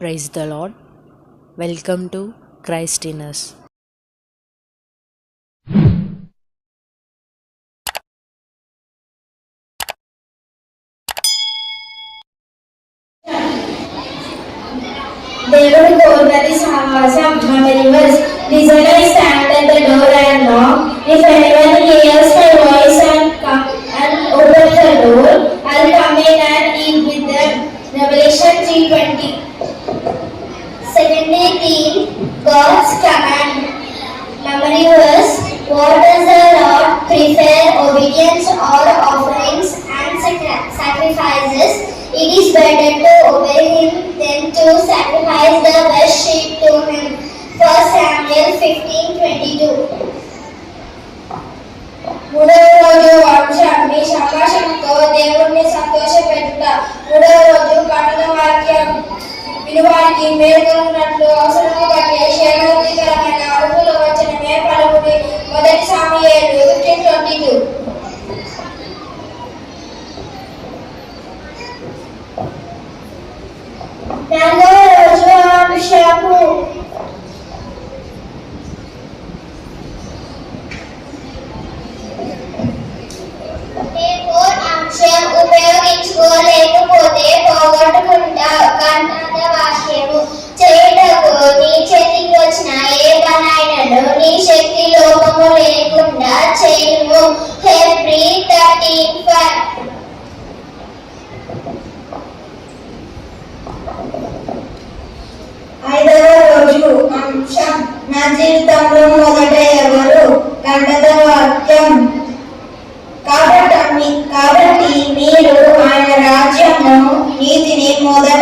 Praise the Lord. Welcome to Christ in Us. దేవుడు కోరినది సహవాసం. Believers, listen, I stand at the door and knock. If anyone hears my voice and come and open the door, I'll come in and eat with them. Revelation 3:20. Secondly, theme, God's command. Memory verse. What does the Lord prefer, obedience or offerings and sacrifices? It is better to obey Him than to sacrifice the best sheep to Him. 1 Samuel 15:22. మూడవ రోజు వంశాన్ని సంభాషణతో దేవుణ్ణి సంతోషపెట్టుట. మూడవ రోజు కఠిన వాక్యం విలువానికి మేలుకొనున్నట్లు అవసరము బట్టి క్షేమకరమైన అడుగులు వచ్చిన మేపలుగుడి. మొదటి సమూయేలు 15:22. నాలుగవ రోజు అంశము అంశం ఉపయోగించుకోలేకపోతే పోగొట్టుకుంటా. కన్నడ వాక్యము చేయుటకు నీ చేతికి వచ్చిన ఏ పనైనను నీ శక్తి లోపము లేకుండా చేయుము. హెబ్రీ 13:5. ఐదవ రోజు అంశం నా జీవితంలో మొదట ఎవరు. కన్నడ వాక్యం కాబట్టి మీరు ఆయన రాజ్యము నీతిని మొదట